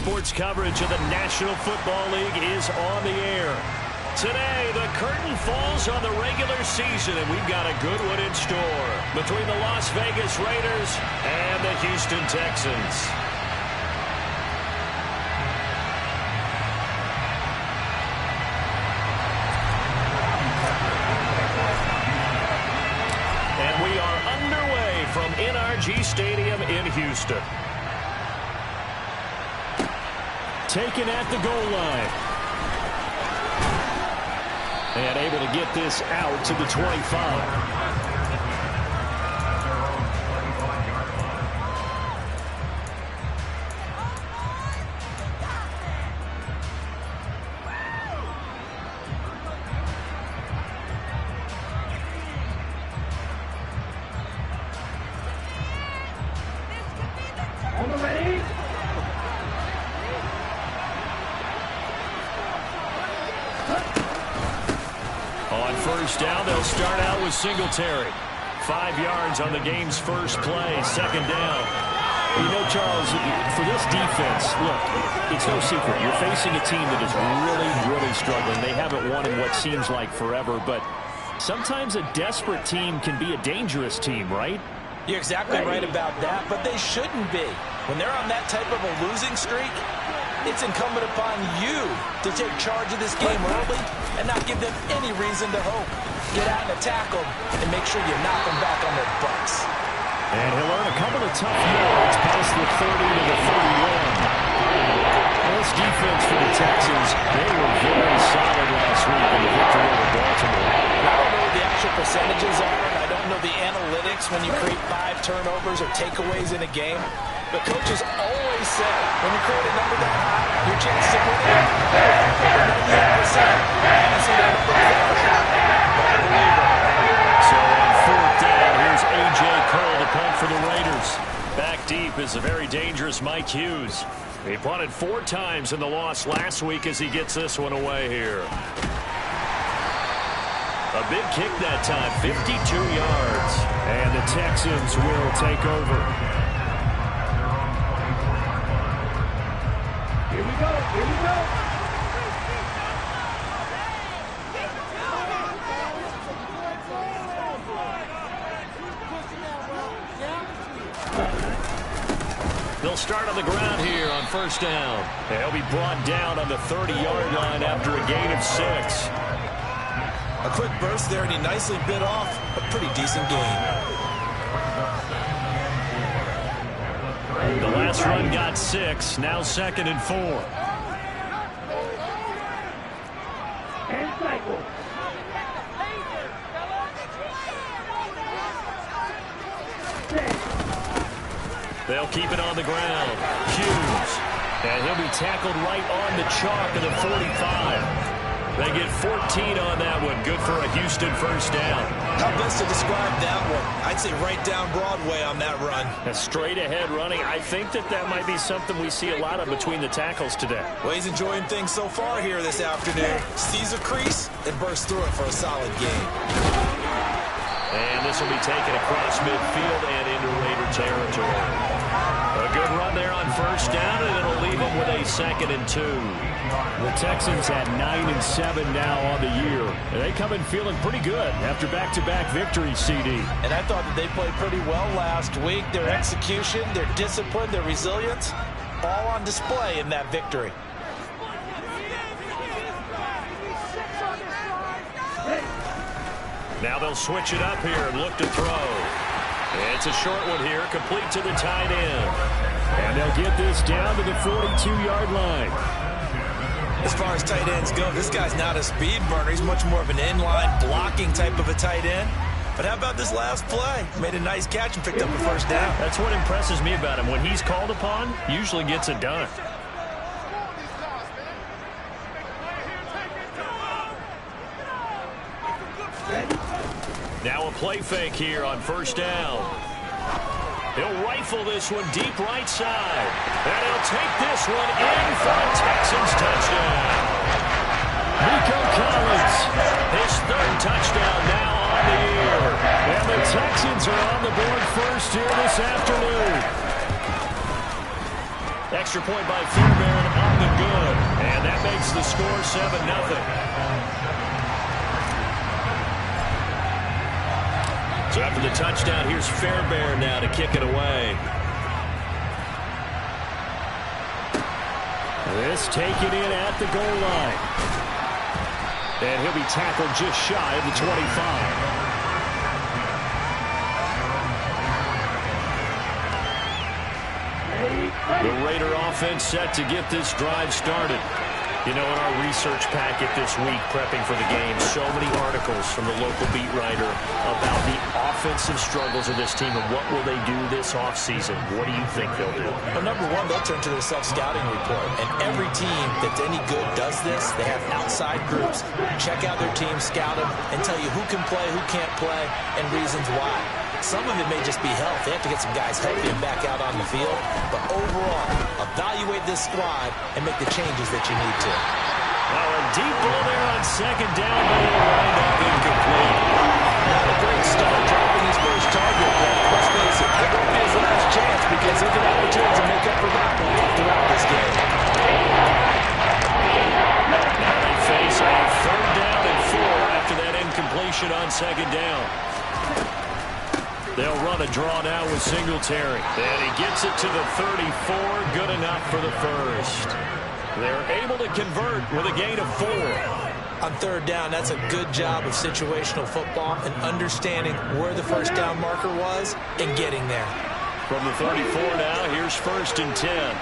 sports coverage of the National Football League is on the air. Today, the curtain falls on the regular season, and we've got a good one in store between the Las Vegas Raiders and the Houston Texans. And we are underway from NRG Stadium in Houston. Taken at the goal line. And able to get this out to the 25. First down, they'll start out with Singletary. 5 yards on the game's first play, second down. You know, Charles, for this defense, look, it's no secret. You're facing a team that is really struggling. They haven't won in what seems like forever, but sometimes a desperate team can be a dangerous team, right? You're exactly right about that, but they shouldn't be. When they're on that type of a losing streak, it's incumbent upon you to take charge of this game early and not give them any reason to hope. Get out and attack them and make sure you knock them back on their butts. And he'll earn a couple of tough yards past the 30 to the 31. This defense for the Texans, they were very solid last week in the victory over Baltimore. I don't know what the actual percentages are, and I don't know the analytics when you create 5 turnovers or takeaways in a game. But coaches always say, when you create a number that high, your chances of winning are 98%. I haven't seen that number before. So on 4th down, here's A.J. Cole to punt for the Raiders. Back deep is a very dangerous Mike Hughes. He punted 4 times in the loss last week as he gets this one away here. A big kick that time, 52 yards. And the Texans will take over. Here we go, here we go. They'll start on the ground here on first down. They'll be brought down on the 30-yard line after a gain of 6. A quick burst there, and he nicely bit off a pretty decent gain. The last run got 6, now 2nd and 4. And cycle. They'll keep it on the ground. Hughes. And he'll be tackled right on the chalk of the 45. They get 14 on that one. Good for a Houston first down. How best to describe that one? I'd say right down Broadway on that run. A straight ahead running. I think that might be something we see a lot of between the tackles today. Well, he's enjoying things so far here this afternoon. Sees a crease and bursts through it for a solid gain. And this will be taken across midfield and into Raider territory. A good run there on first down, and it'll leave them with a 2nd and 2. The Texans had 9 and 7 now on the year. And they come in feeling pretty good after back-to-back victories, CD. And I thought that they played pretty well last week. Their execution, their discipline, their resilience, all on display in that victory. Now they'll switch it up here and look to throw. It's a short one here, complete to the tight end. And they'll get this down to the 42-yard line. As far as tight ends go, this guy's not a speed burner. He's much more of an inline blocking type of a tight end. But how about this last play? Made a nice catch and picked up a first down. That's what impresses me about him. When he's called upon, usually gets it done. Now a play fake here on first down. He'll rifle this one deep right side. And he'll take this one in for a Texans touchdown. Nico Collins, his 3rd touchdown now on the year. And the Texans are on the board first here this afternoon. Extra point by Fairbairn, up and good. And that makes the score 7-0. So after the touchdown, here's Fairbairn now to kick it away. This taken in at the goal line. And he'll be tackled just shy of the 25. The Raider offense set to get this drive started. You know, in our research packet this week, prepping for the game, so many articles from the local beat writer about the offensive struggles of this team and what will they do this offseason. What do you think they'll do? Well, number one, they'll turn to their self-scouting report. And every team that's any good does this. They have outside groups. Check out their team, scout them, and tell you who can play, who can't play, and reasons why. Some of it may just be health. They have to get some guys healthy and back out on the field. But overall, evaluate this squad and make the changes that you need to. Well, a deep ball there on second down, but it'll wind up incomplete. Not a great start dropping his first target, but let's face it, it won't be his last chance because he'll get opportunities to make up for that one throughout this game. Now they face a 3rd down and 4 after that incompletion on second down. They'll run a draw now with Singletary. And he gets it to the 34. Good enough for the first. They're able to convert with a gain of 4. On 3rd down, that's a good job of situational football and understanding where the first down marker was and getting there. From the 34 now, here's 1st and 10.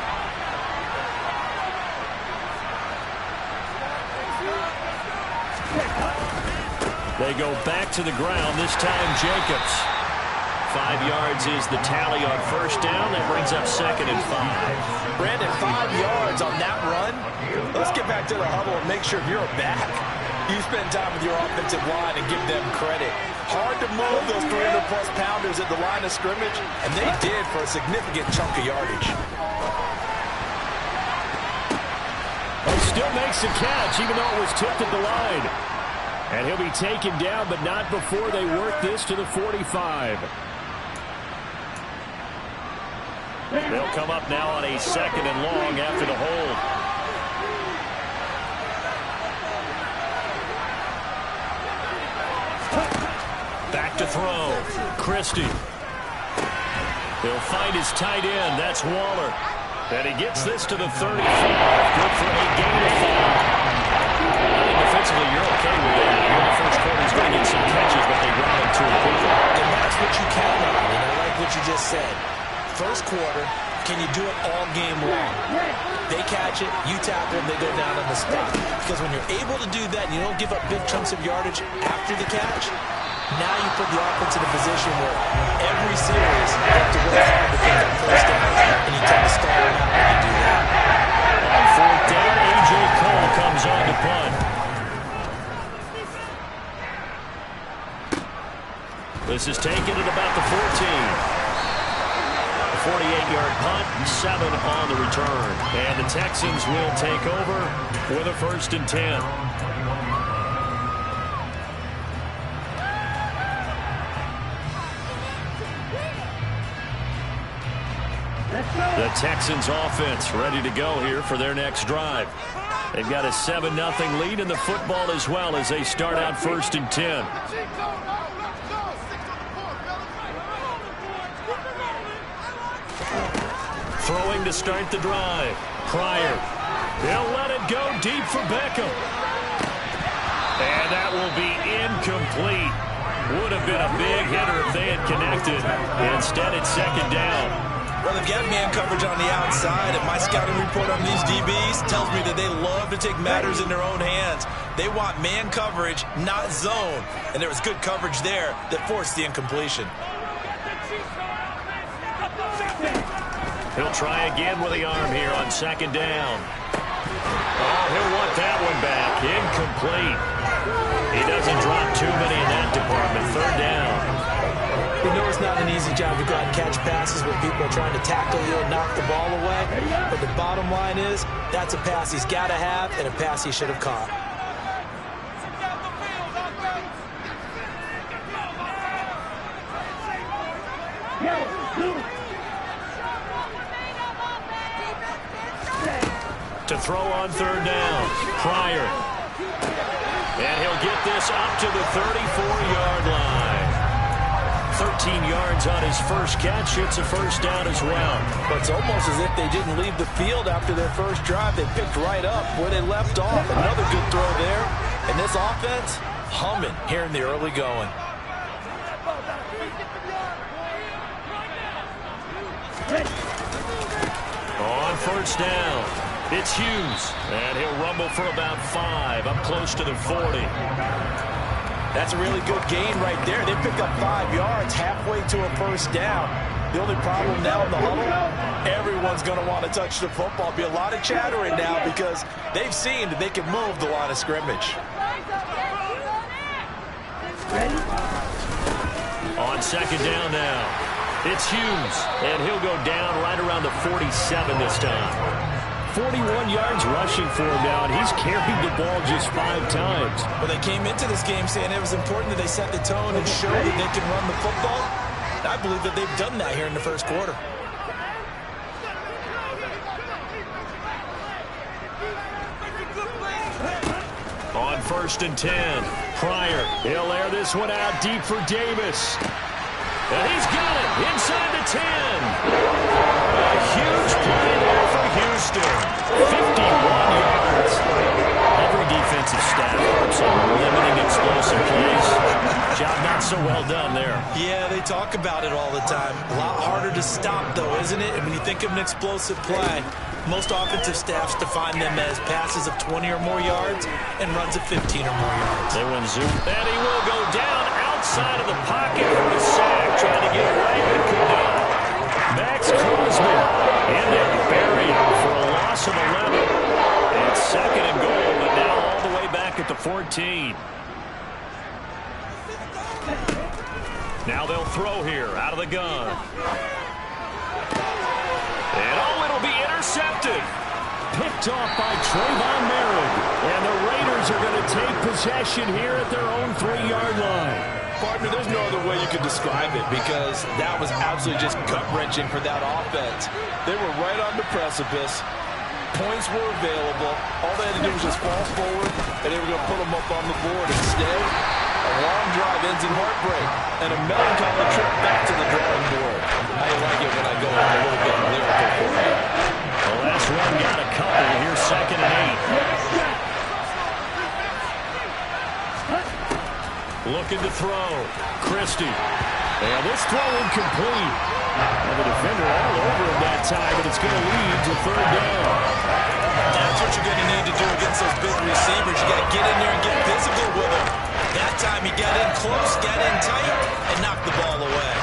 They go back to the ground, this time Jacobs. 5 yards is the tally on 1st down. That brings up 2nd and 5. Brandon, 5 yards on that run. Let's get back to the huddle and make sure you're back. You spend time with your offensive line and give them credit. Hard to move those 300-plus pounders at the line of scrimmage, and they did for a significant chunk of yardage. He still makes the catch, even though it was tipped at the line. And he'll be taken down, but not before they work this to the 45. They'll come up now on a 2nd and long after the hold. Back to throw. Christie. He'll find his tight end. That's Waller. And he gets this to the 35. Good for a gain of 5. Defensively, you're okay with that. In the first quarter, he's going to get some catches, but they run him too quickly. And that's what you count on, and I like what you just said. First quarter, can you do it all game long? They catch it, you tackle them, they go down on the spot. Because when you're able to do that and you don't give up big chunks of yardage after the catch, now you put the offense in a position where every series you have to work hard to pick up first down, and you tend to stall them out when you do that. On 4th down, A.J. Cole comes on to punt. This is taken at about the 14. 48-yard punt, 7 on the return. And the Texans will take over with a 1st and 10. The Texans offense ready to go here for their next drive. They've got a 7-0 lead in the football as well as they start out 1st and 10. Throwing to start the drive. Pryor. They'll let it go deep for Beckham. And that will be incomplete. Would have been a big hitter if they had connected. Instead, it's 2nd down. Well, they've got man coverage on the outside, and my scouting report on these DBs tells me that they love to take matters in their own hands. They want man coverage, not zone. And there was good coverage there that forced the incompletion. He'll try again with the arm here on 2nd down. Oh, he'll want that one back. Incomplete. He doesn't drop too many in that department. 3rd down. We know it's not an easy job to go out and catch passes when people are trying to tackle you and knock the ball away. But the bottom line is, that's a pass he's got to have and a pass he should have caught. To throw on third down. Pryor. And he'll get this up to the 34-yard line. 13 yards on his first catch. It's a first down as well. But it's almost as if they didn't leave the field after their first drive. They picked right up where they left off. Another good throw there. And this offense, humming here in the early going. On first down, it's Hughes. And he'll rumble for about 5, up close to the 40. That's a really good gain right there. They pick up 5 yards halfway to a first down. The only problem now in the huddle, everyone's going to want to touch the football. Be a lot of chattering now because they've seen that they can move the line of scrimmage. On second down now, it's Hughes. And he'll go down right around the 47 this time. 41 yards rushing for him now, and he's carried the ball just 5 times. Well, they came into this game saying it was important that they set the tone and show that they can run the football. I believe that they've done that here in the first quarter. On first and 10, Pryor. He'll air this one out deep for Davis. And he's got it inside the 10. A huge play there for Houston. 51 yards. Every defensive staff works on limiting explosive plays. Job not so well done there. Yeah, they talk about it all the time. A lot harder to stop, though, isn't it? And when you think of an explosive play, most offensive staffs define them as passes of 20 or more yards and runs of 15 or more yards. They run zoom. And he will go down outside of the pocket for a sack. Trying to get away, but could not. Max Crosby in there, buried for a loss of 11. It's second and goal, but now all the way back at the 14. Now they'll throw here out of the gun. And oh, it'll be intercepted. Picked off by Trayvon Merritt. And the Raiders are going to take possession here at their own 3-yard line. Partner, there's no other way you could describe it because that was absolutely just gut-wrenching for that offense. They were right on the precipice. Points were available. All they had to do was just fall forward, and they were going to put them up on the board. Instead, a long drive ends in heartbreak and a melancholy trip back to the drawing board. I like it when I go a little bit lyrical for you. The last run got a couple. Here's second and 8. Looking to throw. Christie. And this throw incomplete. And the defender all over him that time, but it's going to lead to third down. That's what you're going to need to do against those big receivers. You got to get in there and get physical with them. That time he got in close, got in tight, and knocked the ball away.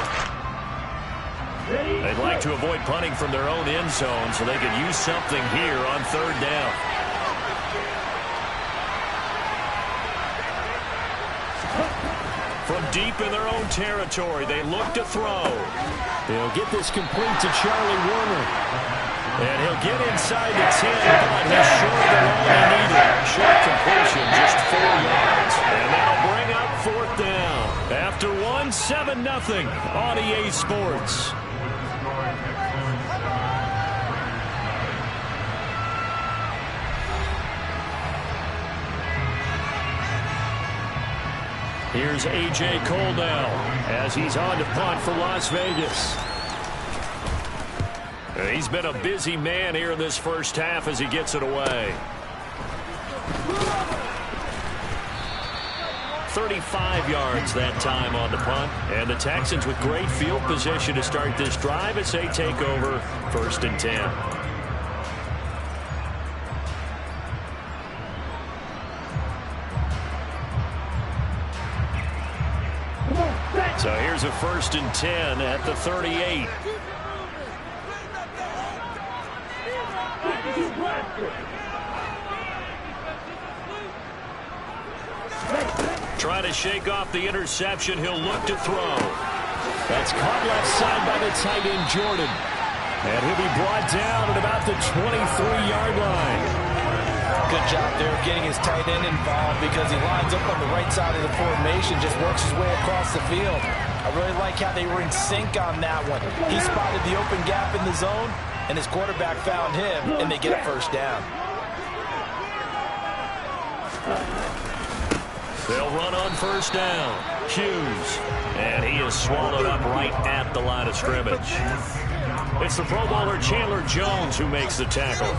They'd like to avoid punting from their own end zone so they could use something here on third down. From deep in their own territory, they look to throw. They'll get this complete to Charlie Warner. And he'll get inside the 10, but he's short of the line he needed. Short completion, just 4 yards. And that'll bring up fourth down. After 1, 7-0 on EA Sports. Here's A.J. Cole now as he's on to punt for Las Vegas. He's been a busy man here in this first half as he gets it away. 35 yards that time on the punt. And the Texans with great field position to start this drive as they take over first and 10. So here's a first and 10 at the 38. Try to shake off the interception. He'll look to throw. That's caught left side by the tight end, Jordan. And he'll be brought down at about the 23-yard line. Good job there of getting his tight end involved because he lines up on the right side of the formation, just works his way across the field. I really like how they were in sync on that one. He spotted the open gap in the zone, and his quarterback found him, and they get a first down. They'll run on first down. Hughes. And he is swallowed up right at the line of scrimmage. It's the Pro Bowler Chandler Jones who makes the tackle.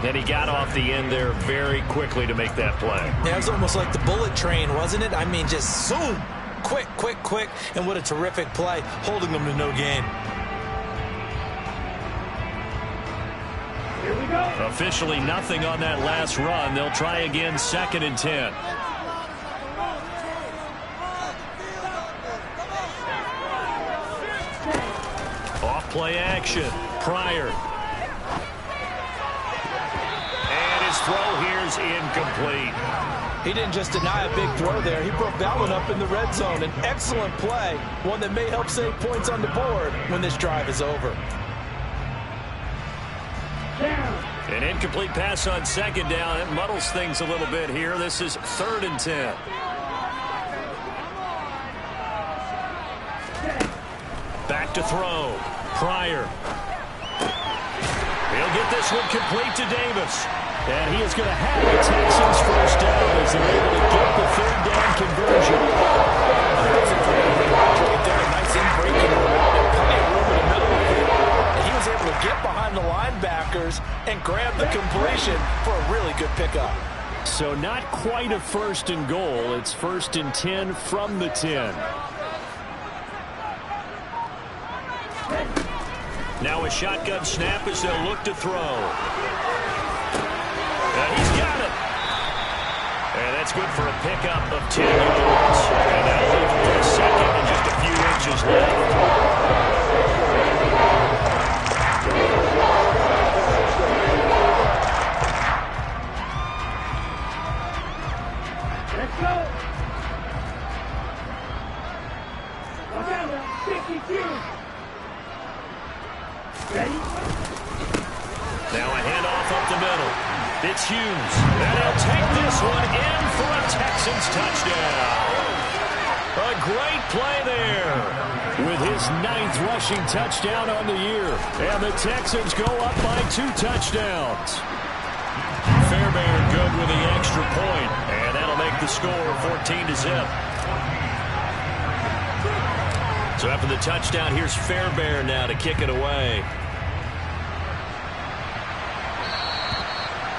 And he got off the end there very quickly to make that play. Yeah, it was almost like the bullet train, wasn't it? I mean, just zoom. Quick, quick, quick. And what a terrific play, holding them to no gain. Here we go. Officially nothing on that last run. They'll try again, 2nd and 10. Off play action. Pryor. And his throw here's incomplete. He didn't just deny a big throw there. He broke that one up in the red zone. An excellent play, one that may help save points on the board when this drive is over. An incomplete pass on 2nd down. It muddles things a little bit here. This is 3rd and 10. Back to throw. Pryor. He'll get this one complete to Davis. And he is going to have the Texans first down as they're able to get the 3rd down conversion. Nice in-breaking route and plenty of room in the middle of it. And he was able to get behind the linebackers and grab the completion for a really good pickup. So not quite a 1st and goal. It's 1st and 10 from the 10. Now a shotgun snap as they'll look to throw. And he's got it. And that's good for a pickup of 10 yards. And that'll leave him with a 2nd and just a few inches left. Let's go. Look out, 52. Ready? Now a handoff up the middle. It's Hughes. And he'll take this one in for a Texans touchdown. A great play there with his 9th rushing touchdown on the year. And the Texans go up by 2 touchdowns. Fairbairn good with the extra point. And that'll make the score 14-0. So after the touchdown, here's Fairbairn now to kick it away.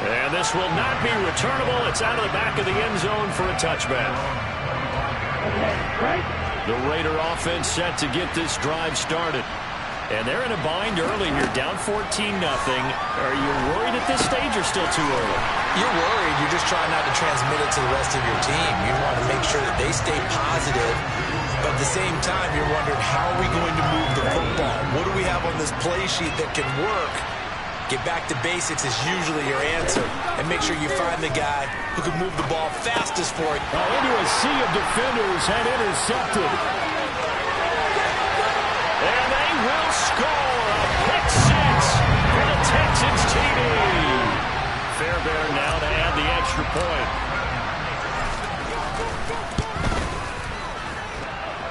And this will not be returnable. It's out of the back of the end zone for a touchback. The Raider offense set to get this drive started. And they're in a bind early here, down 14-0. Are you worried at this stage or still too early? You're worried. You're just trying not to transmit it to the rest of your team. You want to make sure that they stay positive. But at the same time, you're wondering, how are we going to move the football? What do we have on this play sheet that can work? Get back to basics is usually your answer. And make sure you find the guy who can move the ball fastest for you. Into a sea of defenders and intercepted. And they will score a pick 6 for the Texans TD. Fairbairn now to add the extra point.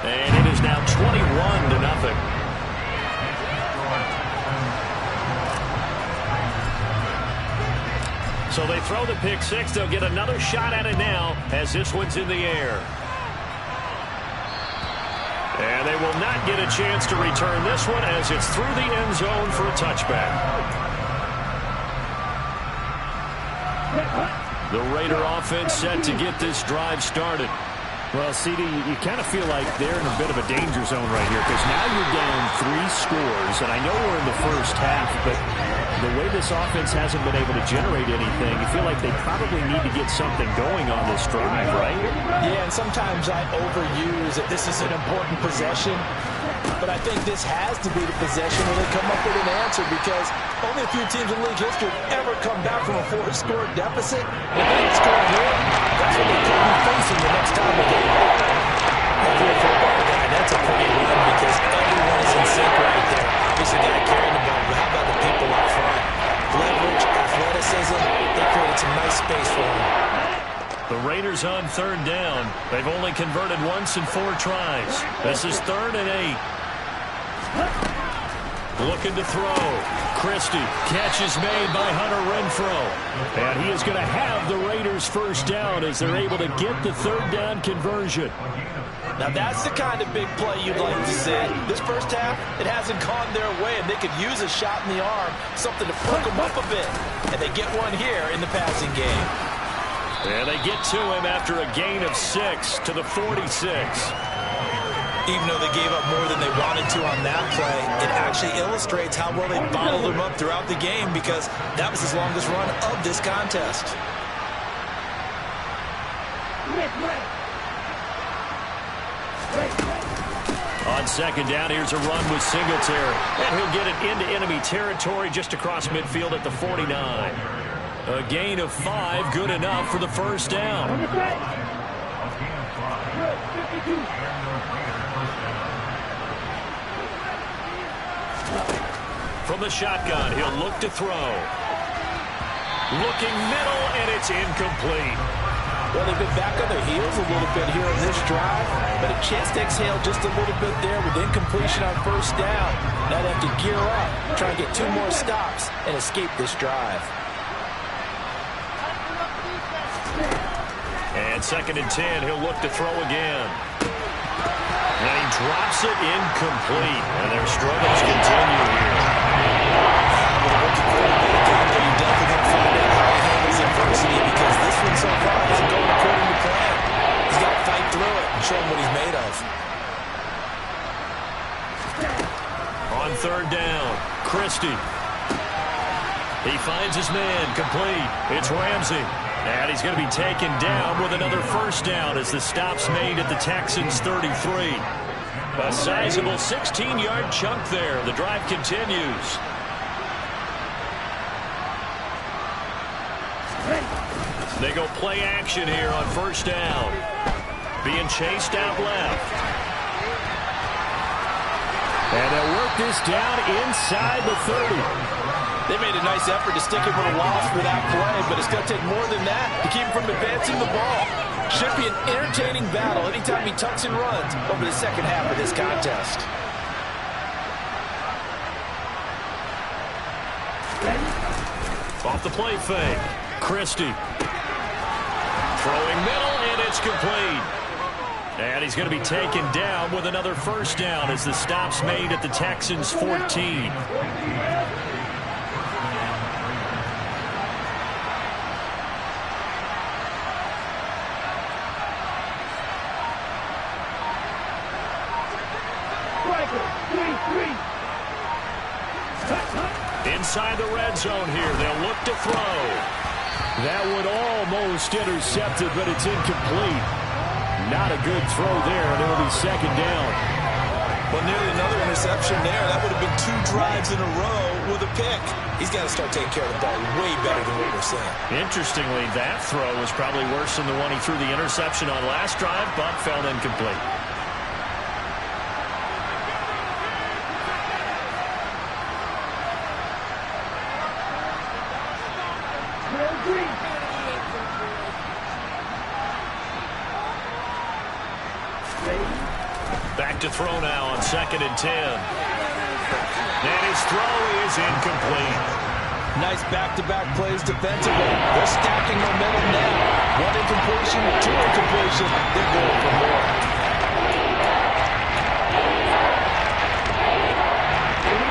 And it is now 21-0. So they throw the pick 6. They'll get another shot at it now as this one's in the air. And they will not get a chance to return this one as it's through the end zone for a touchback. The Raider offense set to get this drive started. Well, CD, you kind of feel like they're in a bit of a danger zone right here because now you're down 3 scores, and I know we're in the first half, but the way this offense hasn't been able to generate anything, you feel like they probably need to get something going on this drive, right? Yeah, and sometimes I overuse it. This is an important possession, but I think this has to be the possession where they come up with an answer because only a few teams in league history have ever come back from a 4-score deficit. And if they score here, that's what they could be facing the next time they get it. If you're a football guy, that's a pretty run because everyone is in sync right there. Obviously, the guy carrying the ball, but how about the people up front? Leverage, athleticism, they created some nice space for him. The Raiders on 3rd down. They've only converted once in 4 tries. This is 3rd and 8. Looking to throw. Christie. Catch is made by Hunter Renfrow. And he is going to have the Raiders first down as they're able to get the third down conversion. Now that's the kind of big play you'd like to see. This first half, it hasn't gone their way, and they could use a shot in the arm, something to perk them up a bit. And they get one here in the passing game. And they get to him after a gain of 6 to the 46. Even though they gave up more than they wanted to on that play, it actually illustrates how well they bottled them up throughout the game, because that was his longest run of this contest. On second down, here's a run with Singletary. And he'll get it into enemy territory just across midfield at the 49. A gain of 5, good enough for the first down. From the shotgun, he'll look to throw. Looking middle, and it's incomplete. Well, they've been back on their heels a little bit here on this drive, but a chance to exhale just a little bit there with incompletion on first down. Now they have to gear up, try and get 2 more stops, and escape this drive. And second and 10, he'll look to throw again. And he drops it incomplete. And their struggles continue here. You definitely got to find out how he handles adversity, because this one so far isn't going according to plan. He's got to fight through it and show him what he's made of. On third down, Christie. He finds his man, complete. It's Ramsey. And he's going to be taken down with another first down as the stop's made at the Texans' 33. A sizable 16-yard chunk there. The drive continues. They go play action here on first down. Being chased out left. And they'll work this down inside the 30. They made a nice effort to stick him with a loss for that play, but it's going to take more than that to keep him from advancing the ball. Should be an entertaining battle anytime he tucks and runs over the second half of this contest. Off the play fake. Christie. Throwing middle, and it's complete. And he's going to be taken down with another first down as the stop's made at the Texans' 14. Inside the red zone here, they'll look to throw. That one almost intercepted, but it's incomplete. Not a good throw there, and it'll be second down. Well, nearly another interception there. That would have been 2 drives in a row with a pick. He's got to start taking care of the ball way better than what we're seeing. Interestingly, that throw was probably worse than the one he threw the interception on last drive, but fell incomplete. Back to throw now on second and 10. And his throw is incomplete. Nice back-to-back plays defensively. They're stacking momentum now. 1 incompletion, 2 incompletion. They're going for more.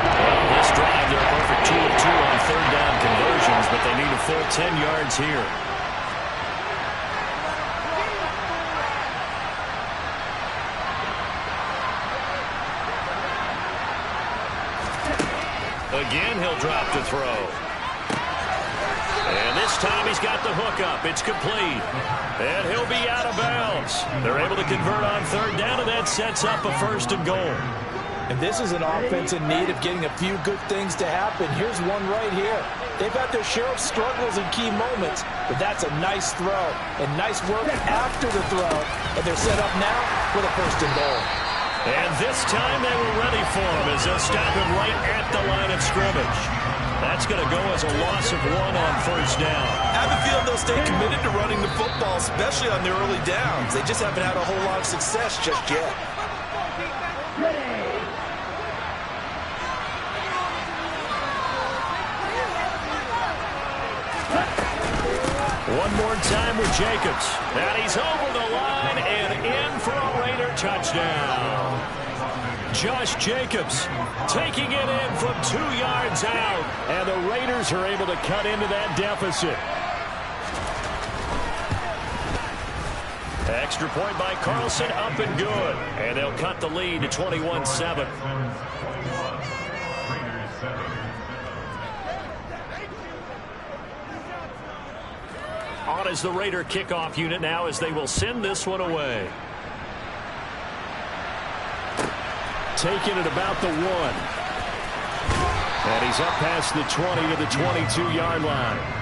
Well, this drive, they're a perfect 2 of 2 on third down conversions, but they need a full 10 yards here. Again, he'll drop to throw. And this time he's got the hook up. It's complete. And he'll be out of bounds. They're able to convert on third down, and that sets up a first and goal. And this is an offense in need of getting a few good things to happen. Here's one right here. They've had their share of struggles in key moments, but that's a nice throw. And nice work after the throw. And they're set up now with a first and goal. And this time they were ready for him as they'll stop him right at the line of scrimmage. That's going to go as a loss of 1 on first down. I have a feeling they'll stay committed to running the football, especially on their early downs. They just haven't had a whole lot of success just yet. One more time with Jacobs. And he's over the line and in for a Raider touchdown. Josh Jacobs taking it in from 2 yards out. And the Raiders are able to cut into that deficit. Extra point by Carlson, up and good. And they'll cut the lead to 21-7. On is the Raider kickoff unit now as they will send this one away. Taking it about the 1. And he's up past the 20 to the 22-yard line.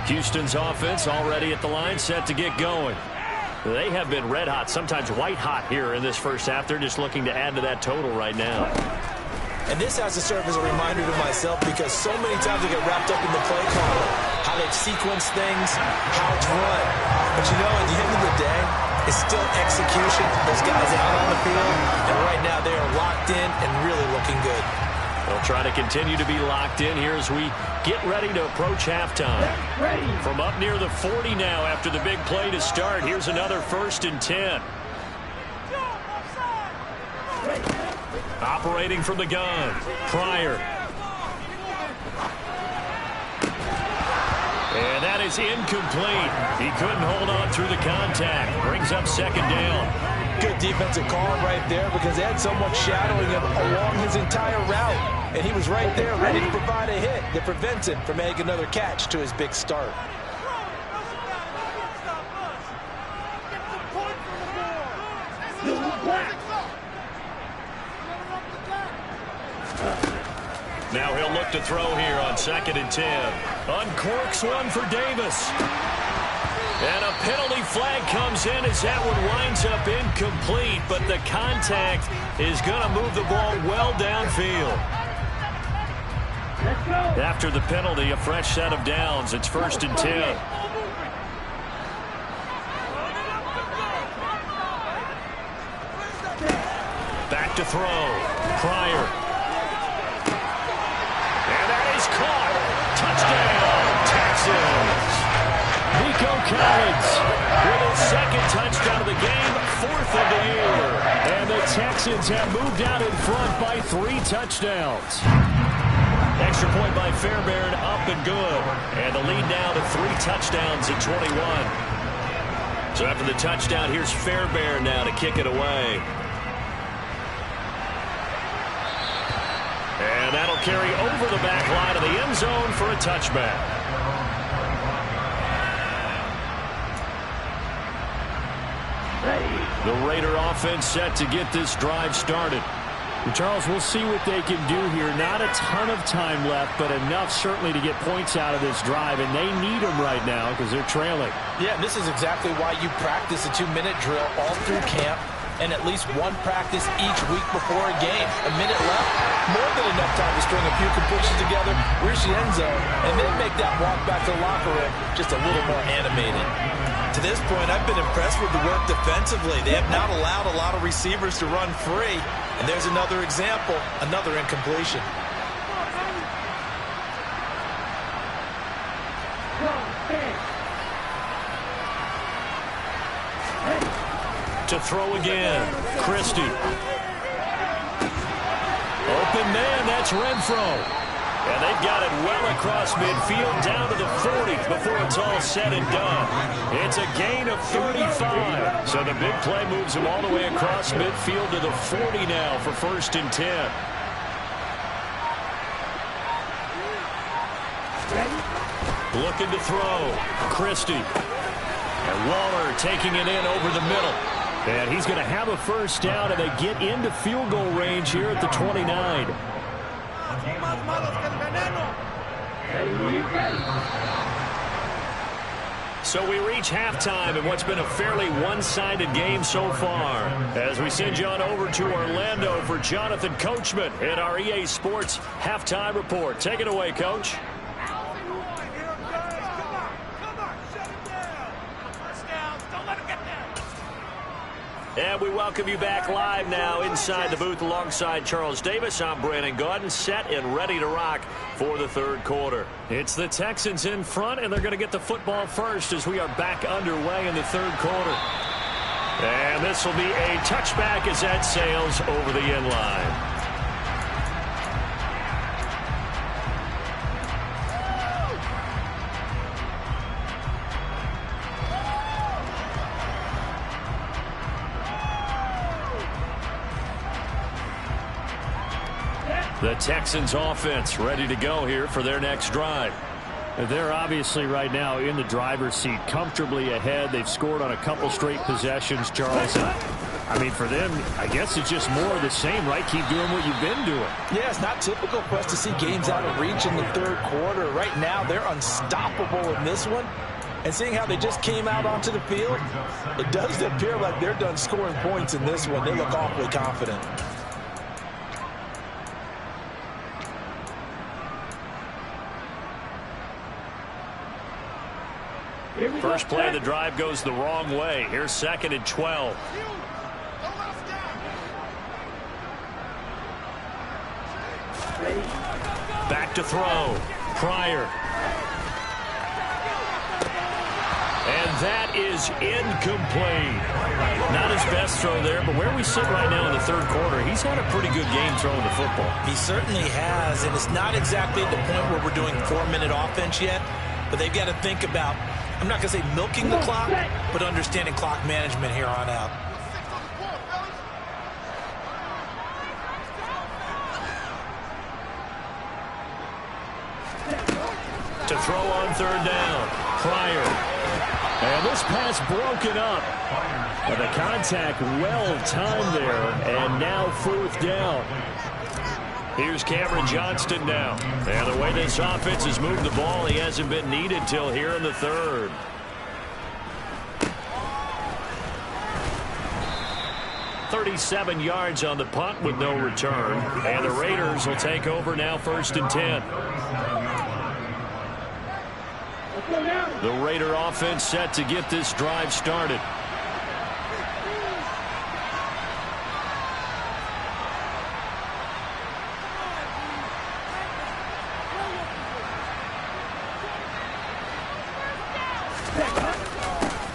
Houston's offense already at the line, set to get going. They have been red hot, sometimes white hot here in this first half. They're just looking to add to that total right now. And this has to serve as a reminder to myself because so many times I get wrapped up in the play call, how they've sequenced things, how it's run. But you know, at the end of the day, it's still execution. Those guys out on the field, and right now they are locked in and really looking good. They'll try to continue to be locked in here as we get ready to approach halftime. From up near the 40 now after the big play to start, here's another 1st and 10. Operating from the gun, Pryor. And that is incomplete. He couldn't hold on through the contact. Brings up 2nd down. Good defensive call right there because they had someone shadowing him along his entire route. And he was right there ready to provide a hit that prevents him from making another catch to his big start. Now he'll look to throw here on 2nd and 10. Uncorks one for Davis. And a penalty flag comes in as that one winds up incomplete, but the contact is going to move the ball well downfield. After the penalty, a fresh set of downs. It's 1st and 10. Back to throw. Pryor. And that is caught. Touchdown, Texans. Nico Collins with his 2nd touchdown of the game, 4th of the year. And the Texans have moved out in front by 3 touchdowns. Extra point by Fairbairn, up and good. And the lead now to 3 touchdowns at 21. So after the touchdown, here's Fairbairn now to kick it away. And that'll carry over the back line of the end zone for a touchback. The Raider offense set to get this drive started. Charles, we'll see what they can do here. Not a ton of time left, but enough certainly to get points out of this drive, and they need them right now because they're trailing. Yeah, this is exactly why you practice a 2-minute drill all through camp and at least one practice each week before a game. A minute left, more than enough time to string a few completions together, reach the end zone, and then make that walk back to the locker room just a little more animated. To this point, I've been impressed with the work defensively. They have not allowed a lot of receivers to run free. And there's another example, another incompletion. To throw again, Christie. Open man, that's Renfro. And they've got it well across midfield, down to the 40 before it's all said and done. It's a gain of 35. So the big play moves him all the way across midfield to the 40 now for 1st and 10. Looking to throw. Christie. And Waller taking it in over the middle. And he's going to have a 1st down, and they get into field goal range here at the 29. So we reach halftime in what's been a fairly one-sided game so far. As we send you on over to Orlando for Jonathan Coachman in our EA Sports Halftime Report. Take it away, Coach. And we welcome you back live now inside the booth alongside Charles Davis. I'm Brandon Gaudin, set and ready to rock for the third quarter. It's the Texans in front, and they're going to get the football first as we are back underway in the third quarter. And this will be a touchback as that sails over the end line. The Texans offense ready to go here for their next drive. They're obviously right now in the driver's seat, comfortably ahead. They've scored on a couple straight possessions, Charles. I mean, for them, I guess it's just more of the same, right? Keep doing what you've been doing. Yeah, it's not typical for us to see games out of reach in the third quarter. Right now, they're unstoppable in this one. And seeing how they just came out onto the field, it does appear like they're done scoring points in this one. They look awfully confident. First play of the drive goes the wrong way. Here's 2nd and 12. Back to throw. Pryor. And that is incomplete. Not his best throw there, but where we sit right now in the third quarter, he's had a pretty good game throwing the football. He certainly has, and it's not exactly at the point where we're doing 4-minute offense yet, but they've got to think about, I'm not going to say milking the clock, but understanding clock management here on out. To throw on third down. Pryor. And this pass broken up. But the contact well timed there. And now 4th down. Here's Cameron Johnston now. And the way this offense has moved the ball, he hasn't been needed till here in the third. $37 yards on the punt with no return. And the Raiders will take over now 1st and 10. The Raider offense set to get this drive started.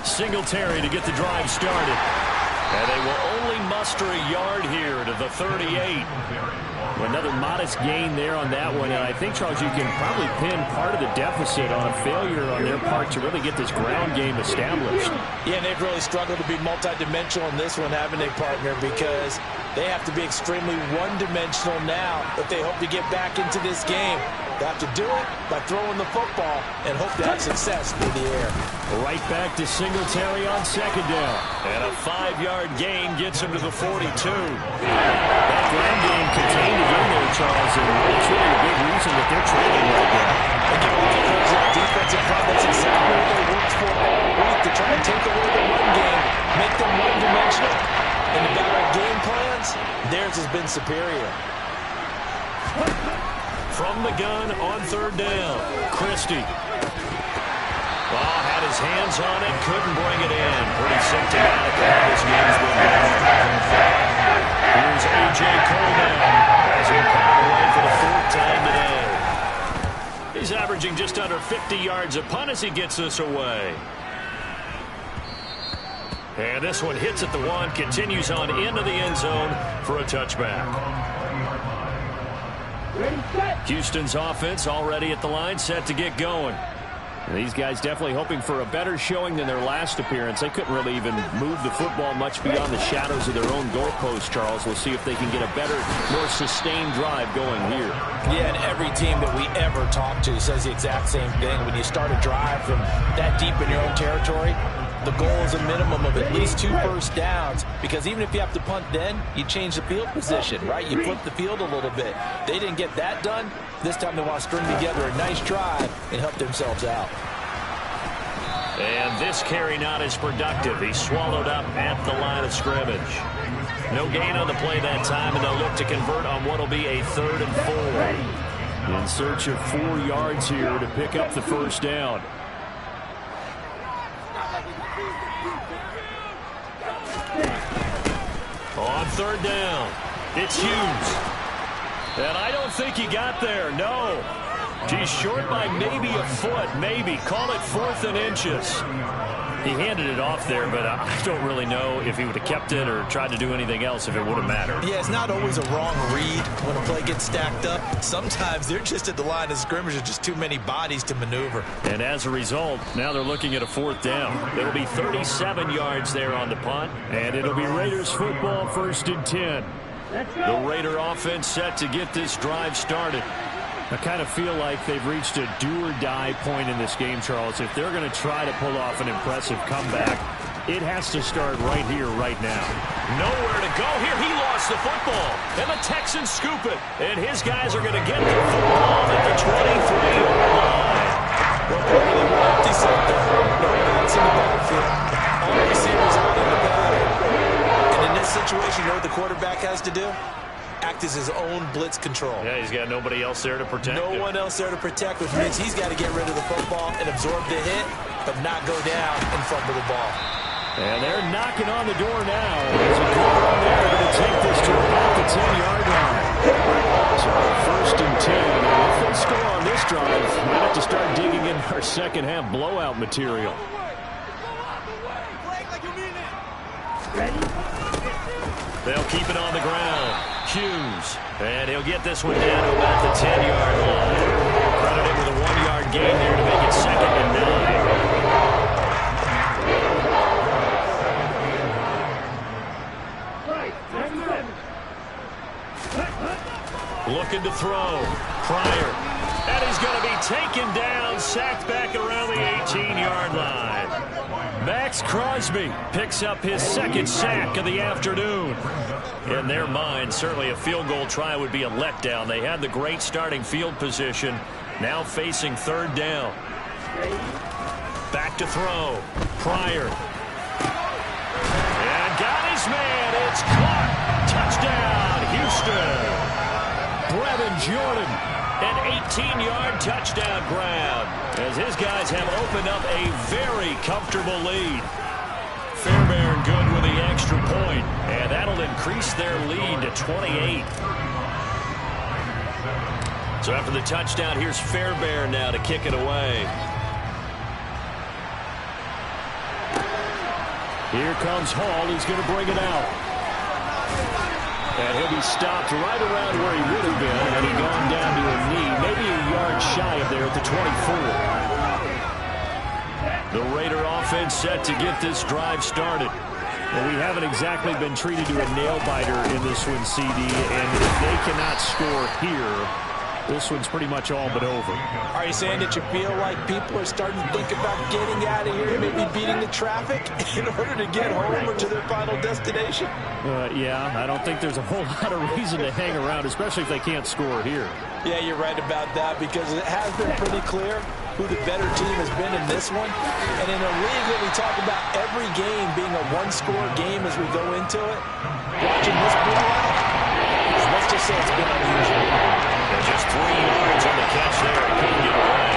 Singletary to get the drive started. And they will only muster a yard here to the 38. Another modest gain there on that one. And I think, Charles, you can probably pin part of the deficit on a failure on their part to really get this ground game established. Yeah, and they've really struggled to be multidimensional in this one, haven't they, partner? Because they have to be extremely one-dimensional now if they hope to get back into this game. They have to do it by throwing the football and hope to have success through the air. Right back to Singletary on 2nd down. And a 5-yard gain gets him to the 42. That ground game contained again there, Charles, and it's really a big reason that they're trailing right now. And give all the coach that defensive front, that's exactly what they worked for all week, to try to take away the run game, make them one-dimensional. And about our game plans, theirs has been superior. From the gun on 3rd down. Christie. Oh, had his hands on it, couldn't bring it in. Pretty symptomatic of how this game's been going. Here's A.J. Cole now as he pounded away for the 4th time today. He's averaging just under 50 yards a punt as he gets this away. And this one hits at the 1, continues on into the end zone for a touchback. Houston's offense already at the line, set to get going. And these guys definitely hoping for a better showing than their last appearance. They couldn't really even move the football much beyond the shadows of their own goalpost, Charles. We'll see if they can get a better, more sustained drive going here. Yeah, and every team that we ever talk to says the exact same thing. When you start a drive from that deep in your own territory, the goal is a minimum of at least 2 first downs, because even if you have to punt then, you change the field position, right? You flip the field a little bit. They didn't get that done. This time they want to string together a nice drive and help themselves out. And this carry not as productive. He's swallowed up at the line of scrimmage. No gain on the play that time, and they'll look to convert on what will be a 3rd and 4. In search of 4 yards here to pick up the 1st down. On third down, it's Hughes. And I don't think he got there, no. He's short by maybe a foot, maybe. Call it 4th and inches. He handed it off there, but I don't really know if he would have kept it or tried to do anything else if it would have mattered. Yeah, it's not always a wrong read when a play gets stacked up. Sometimes they're just at the line of scrimmage with just too many bodies to maneuver. And as a result, now they're looking at a 4th down. It'll be 37 yards there on the punt, and it'll be Raiders football 1st and 10. The Raider offense set to get this drive started. I kind of feel like they've reached a do-or-die point in this game, Charles. If they're going to try to pull off an impressive comeback, it has to start right here, right now. Nowhere to go here. He lost the football. And the Texans scoop it. And his guys are going to get the football at the 23-yard line. Well, clearly we're empty set there. No bats in the backfield. All receivers out in the pattern. And in this situation, you know what the quarterback has to do? Act as his own blitz control. Yeah, he's got nobody else there to protect him. No one else there to protect, which means he's got to get rid of the football and absorb the hit, but not go down and fumble the ball. And they're knocking on the door now. There's a good run there. Going to take this to about the 10-yard line. So 1st and 10. And if they score on this drive, we have to start digging in our second half blowout material. They'll keep it on the ground. Hughes. And he'll get this one down to about the 10-yard line. Credit him with a 1-yard gain there to make it 2nd and 9. Looking to throw. Pryor. And he's going to be taken down, sacked back around the 18-yard line. Max Crosby picks up his 2nd sack of the afternoon. In their mind, certainly a field goal try would be a letdown. They had the great starting field position, now facing 3rd down. Back to throw. Pryor. And got his man. It's caught. Touchdown, Houston. Brevin Jordan. An 18-yard touchdown grab as his guys have opened up a very comfortable lead. Fairbairn good with the extra point, and that'll increase their lead to 28. So after the touchdown, here's Fairbairn now to kick it away. Here comes Hall. He's going to bring it out. And he'll be stopped right around where he would have been had he gone down to a knee, maybe a yard shy of there at the 24. The Raider offense set to get this drive started. Well, we haven't exactly been treated to a nail-biter in this one, CD, and if they cannot score here, this one's pretty much all but over. Are you saying that you feel like people are starting to think about getting out of here, maybe beating the traffic in order to get home or to their final destination? Yeah, I don't think there's a whole lot of reason to hang around, especially if they can't score here. Yeah, you're right about that, because it has been pretty clear who the better team has been in this one. And in a league where we talk about every game being a one-score game as we go into it, watching this blowout, let's just say it's been unusual. Just 3 yards on the catch there. He couldn't get away.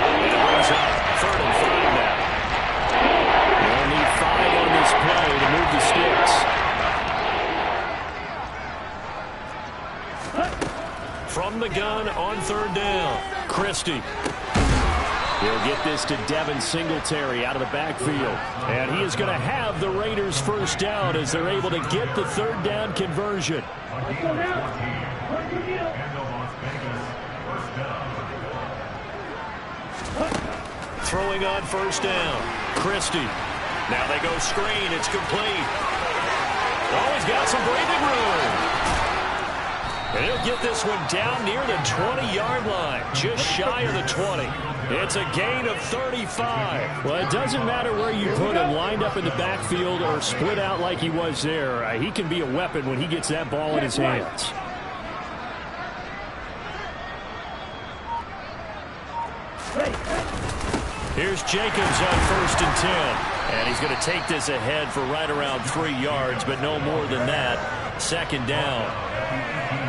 And it brings up 3rd and 5 now. They'll need 5 on this play to move the sticks. From the gun on 3rd down. Christie. He'll get this to Devin Singletary out of the backfield. And he is going to have the Raiders' 1st down as they're able to get the 3rd down conversion. Throwing on 1st down. Christie. Now they go screen. It's complete. Oh, he's got some breathing room. And he'll get this one down near the 20-yard line. Just shy of the 20. It's a gain of 35. Well, it doesn't matter where you put him, lined up in the backfield or split out like he was there. He can be a weapon when he gets that ball in his hands. Here's Jacobs on 1st and 10. And he's going to take this ahead for right around 3 yards, but no more than that. 2nd down.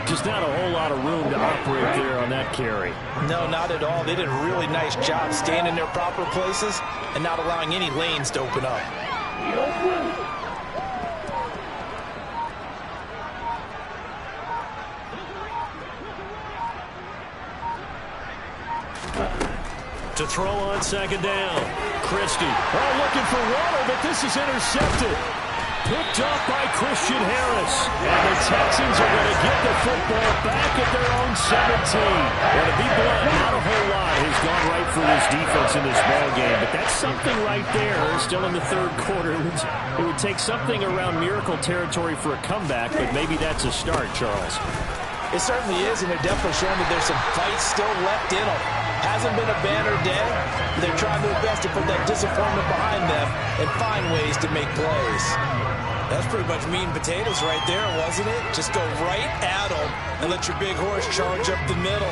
Just not a whole lot of room to operate there on that carry. No, not at all. They did a really nice job staying in their proper places and not allowing any lanes to open up. To throw on second down. Christie. Oh, looking for water, but this is intercepted. Picked up by Christian Harris. And the Texans are going to get the football back at their own 17. Well, to be blunt, not a whole lot has gone right for this defense in this ball game, but that's something right there. Still in the third quarter. It would take something around miracle territory for a comeback, but maybe that's a start, Charles. It certainly is, and they're definitely showing that there's some fight still left in them. Hasn't been a banner day. They're trying their best to put that disappointment behind them and find ways to make plays. That's pretty much meat and potatoes right there, wasn't it? Just go right at them and let your big horse charge up the middle.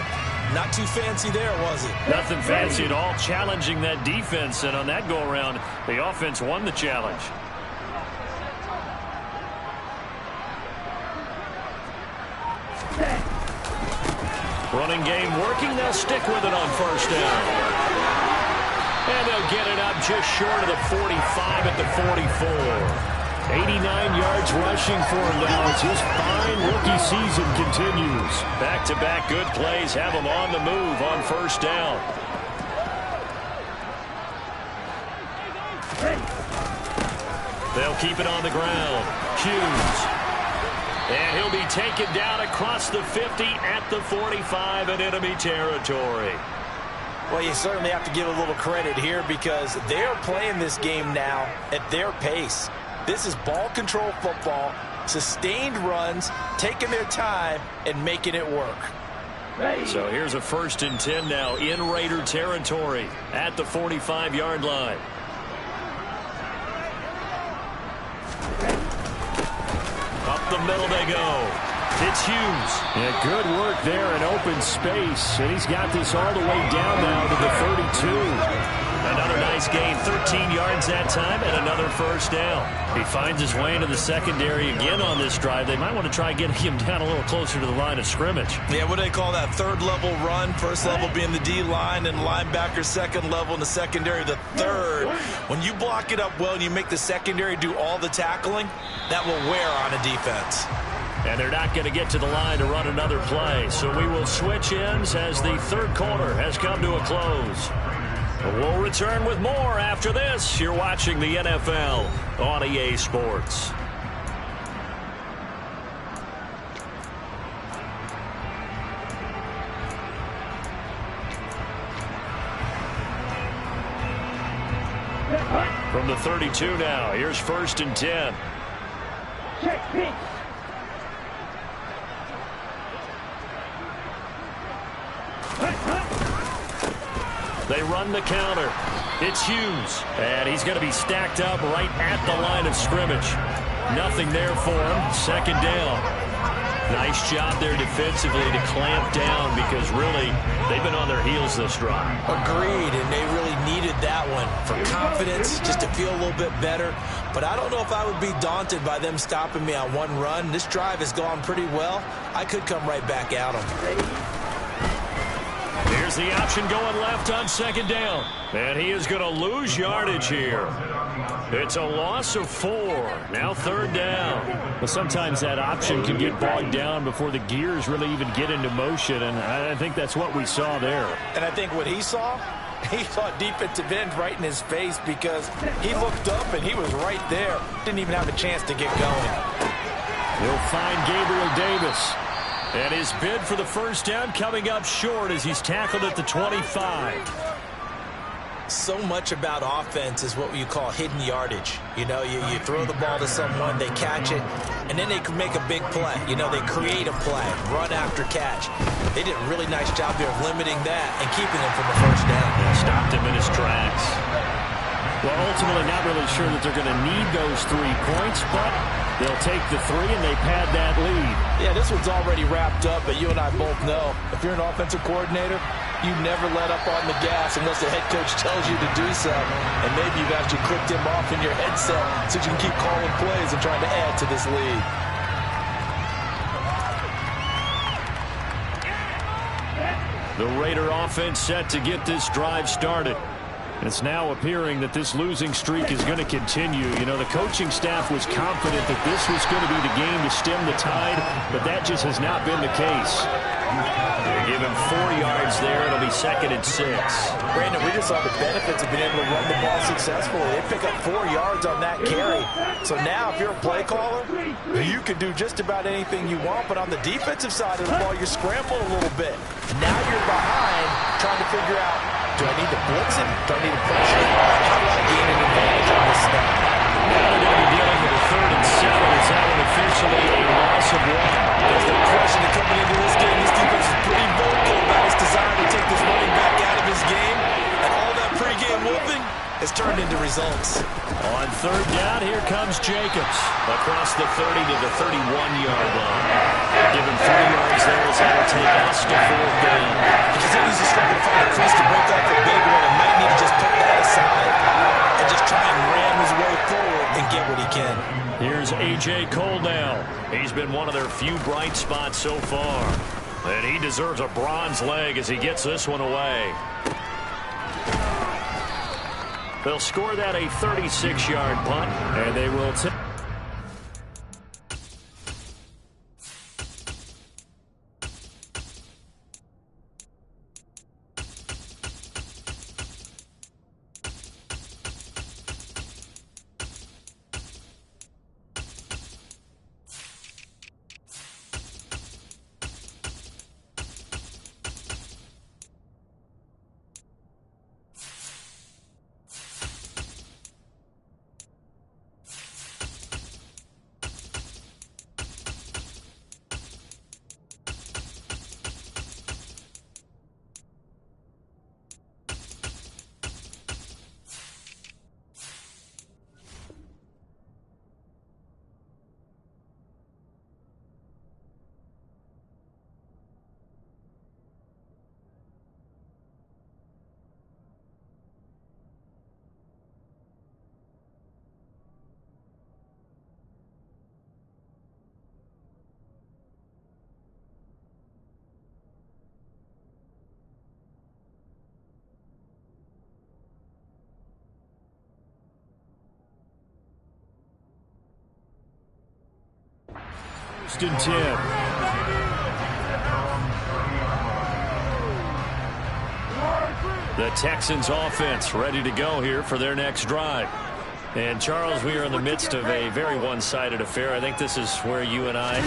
Not too fancy there, was it? Nothing fancy at all, challenging that defense, and on that go-around, the offense won the challenge. Running game working. They'll stick with it on first down. And they'll get it up just short of the 45 at the 44. 89 yards rushing for him now as his fine rookie season continues. Back-to-back good plays have him on the move on first down. They'll keep it on the ground. Hughes. And he'll be taken down across the 50 at the 45 in enemy territory. Well, you certainly have to give a little credit here because they're playing this game now at their pace. This is ball control football, sustained runs, taking their time, and making it work. So here's a 1st and 10 now in Raider territory at the 45-yard line. Up the middle they go. It's Hughes. Yeah, good work there in open space. And he's got this all the way down now to the 32. Another nice gain, 13 yards that time, and another first down. He finds his way into the secondary again on this drive. They might want to try getting him down a little closer to the line of scrimmage. Yeah, what do they call that? Third level run, first level being the D-line, and linebacker second level in the secondary, the third. When you block it up well and you make the secondary do all the tackling, that will wear on a defense. And they're not going to get to the line to run another play. So we will switch ends as the third quarter has come to a close. We'll return with more after this. You're watching the NFL on EA Sports. From the 32 now, here's 1st and 10. Check pitch. They run the counter. It's Hughes. And he's going to be stacked up right at the line of scrimmage. Nothing there for him. Second down. Nice job there defensively to clamp down because really they've been on their heels this drive. Agreed, and they really needed that one for confidence, just to feel a little bit better. But I don't know if I would be daunted by them stopping me on one run. This drive has gone pretty well. I could come right back at them. Here's the option going left on second down. And he is going to lose yardage here. It's a loss of 4. Now third down. Well, sometimes that option can get bogged down before the gears really even get into motion, and I think that's what we saw there. And I think what he saw defensive end right in his face because he looked up and he was right there. Didn't even have a chance to get going. He'll find Gabriel Davis. And his bid for the first down coming up short as he's tackled at the 25. So much about offense is what you call hidden yardage. You know, you throw the ball to someone, they catch it, and then they can make a big play. You know, they create a play, run after catch. They did a really nice job there of limiting that and keeping him from the first down. Stopped him in his tracks. Well, ultimately not really sure that they're going to need those 3 points, but they'll take the 3 and they pad that lead. Yeah, this one's already wrapped up, but you and I both know if you're an offensive coordinator, you never let up on the gas unless the head coach tells you to do so. And maybe you've actually clicked him off in your headset so you can keep calling plays and trying to add to this lead. The Raider offense set to get this drive started. It's now appearing that this losing streak is going to continue. You know, the coaching staff was confident that this was going to be the game to stem the tide, but that just has not been the case. They give him 4 yards there. It'll be 2nd and 6. Brandon, we just saw the benefits of being able to run the ball successfully. They pick up 4 yards on that carry. So now if you're a play caller, you can do just about anything you want, but on the defensive side of the ball, you scramble a little bit. Now you're behind trying to figure out, do I need to blitz it? Do I need to pressure it? How do I gain an advantage on this snap? Now they're going to be dealing with a 3rd and 7. It's that one officially a loss of 1. There's no question that coming into this game, this defense is pretty vocal about its desire to take this running back out of his game. And all that pregame whooping has turned into results. On 3rd down, here comes Jacobs. Across the 30 to the 31-yard line. Give him 3 yards there as that'll take us to 4th down. He continues to struggle to find a crease to break off a big one and might need to just put that aside and just try and ram his way forward and get what he can. Here's A.J. Cole now. He's been one of their few bright spots so far. And he deserves a bronze leg as he gets this one away. They'll score that a 36-yard punt, and they will take. First and 10. The Texans offense ready to go here for their next drive. And, Charles, we are in the midst of a very one-sided affair. I think this is where you and I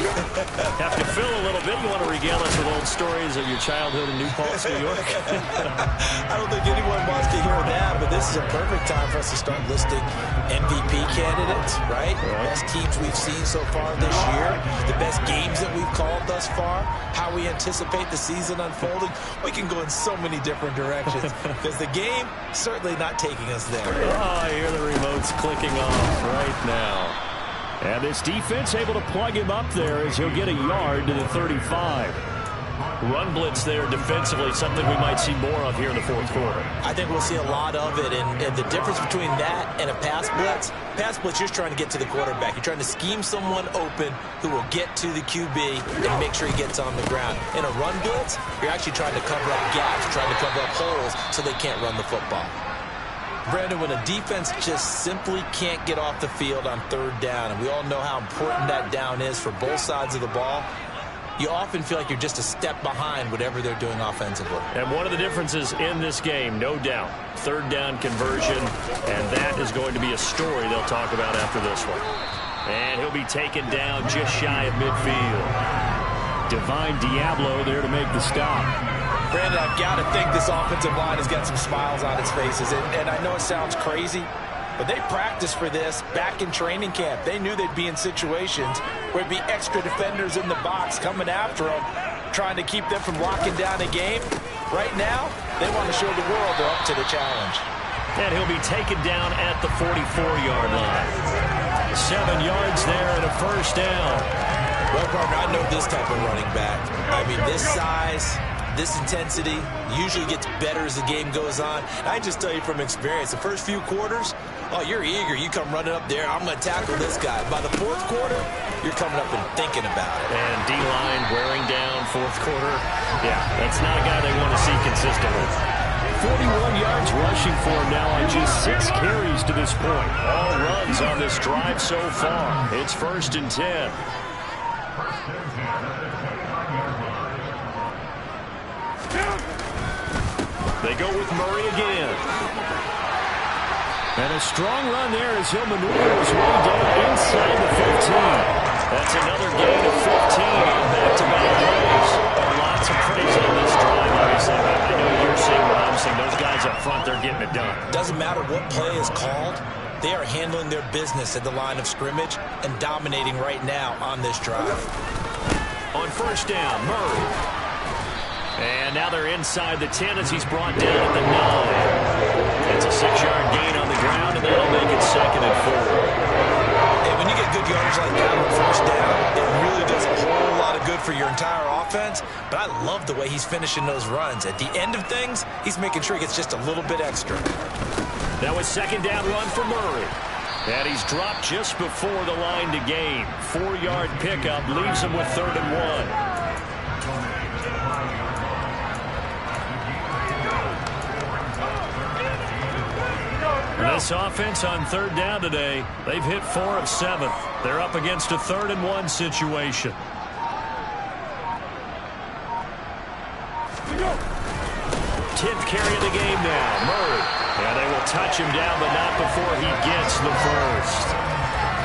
have to fill a little bit. You want to regale us with old stories of your childhood in New Paltz, New York? I don't think anyone wants to hear that, but this is a perfect time for us to start listing MVP candidates, right? The best teams we've seen so far this year, the best games that we've called thus far, how we anticipate the season unfolding. We can go in so many different directions because the game certainly not taking us there. Oh, I hear the remotes clicking off right now. And this defense able to plug him up there as he'll get a yard to the 35. Run blitz there defensively, something we might see more of here in the 4th quarter. I think we'll see a lot of it, and the difference between that and a pass blitz, you're trying to get to the quarterback. You're trying to scheme someone open who will get to the QB and make sure he gets on the ground. In a run blitz, you're actually trying to cover up gaps, trying to cover up holes so they can't run the football. Brandon, when a defense just simply can't get off the field on 3rd down, and we all know how important that down is for both sides of the ball, you often feel like you're just a step behind whatever they're doing offensively. And one of the differences in this game, no doubt, 3rd down conversion, and that is going to be a story they'll talk about after this one. And he'll be taken down just shy of midfield. Divine Diablo there to make the stop. Brandon, I've got to think this offensive line has got some smiles on its faces. And I know it sounds crazy, but they practiced for this back in training camp. They knew they'd be in situations where there'd be extra defenders in the box coming after them, trying to keep them from locking down a game. Right now, they want to show the world they're up to the challenge. And he'll be taken down at the 44-yard line. 7 yards there and a 1st down. Well, partner, I know this type of running back. I mean, this size, this intensity usually gets better as the game goes on. I just tell you from experience, the first few quarters, oh, you're eager. You come running up there, I'm going to tackle this guy. By the 4th quarter, you're coming up and thinking about it. And D-line wearing down 4th quarter. Yeah, that's not a guy they want to see consistently. 41 yards rushing for him now on just 6 carries to this point. All runs on this drive so far. It's 1st and 10. They go with Murray again. And a strong run there as he'll maneuver his way down inside the 15. That's another gain of 15 on back-to-back plays. Lots of praise on this drive, obviously. I know you're seeing what I'm seeing. Those guys up front, they're getting it done. Doesn't matter what play is called. They are handling their business at the line of scrimmage and dominating right now on this drive. On 1st down, Murray. And now they're inside the 10 as he's brought down at the 9. It's a 6-yard gain on the ground, and that'll make it 2nd and 4. And when you get good yards like that on 1st down, it really does a whole lot of good for your entire offense. But I love the way he's finishing those runs. At the end of things, he's making sure he gets just a little bit extra. That was 2nd down run for Murray. And he's dropped just before the line to gain. 4-yard pickup leaves him with 3rd and 1. This offense on 3rd down today, they've hit 4 of 7. They're up against a 3rd and 1 situation. Tenth carry of the game now, Murray. And they will touch him down, but not before he gets the 1st.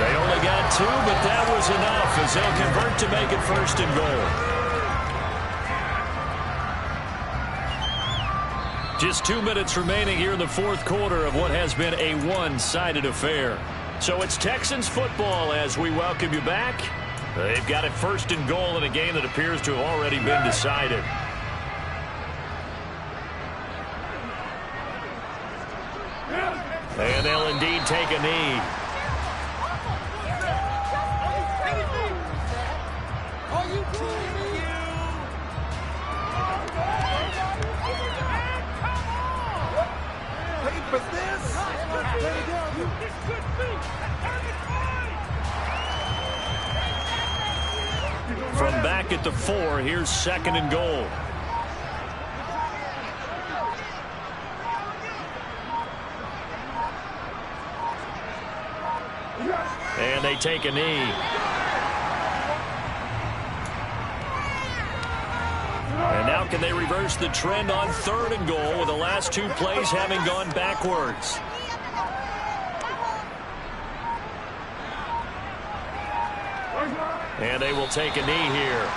They only got 2, but that was enough as they'll convert to make it 1st and goal. Just 2 minutes remaining here in the 4th quarter of what has been a one-sided affair. So it's Texans football as we welcome you back. They've got it 1st and goal in a game that appears to have already been decided. And they'll indeed take a knee. From back at the 4, here's 2nd and goal. And they take a knee. And now can they reverse the trend on 3rd and goal with the last 2 plays having gone backwards? And they will take a knee here.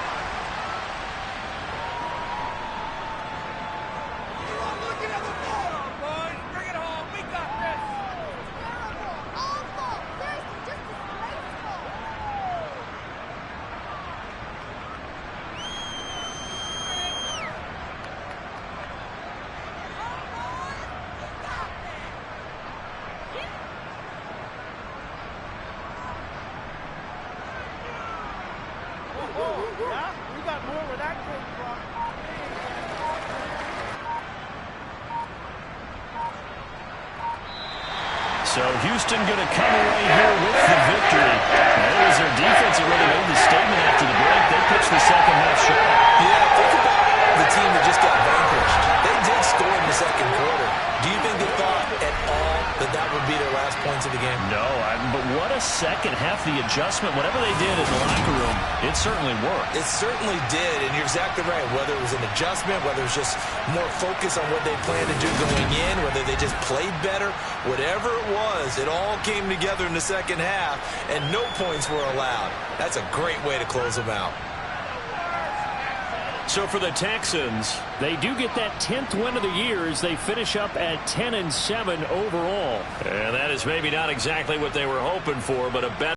So Houston going to come away here with the victory. And it was their defense that really made the statement after the break. They pitched the 2nd half shot. Yeah, think about the team that just got vanquished. They did score in the 2nd quarter. Do you think they thought at all that that would be their last points of the game? No, but what a 2nd half. The adjustment, whatever they did in the locker room, it certainly worked. It certainly did, and you're exactly right. Whether it was an adjustment, whether it was just more focus on what they planned to do going in, whether they just played better, whatever it was, it all came together in the 2nd half, and no points were allowed. That's a great way to close them out. So for the Texans, they do get that 10th win of the year as they finish up at 10-7 overall. And that is maybe not exactly what they were hoping for, but a better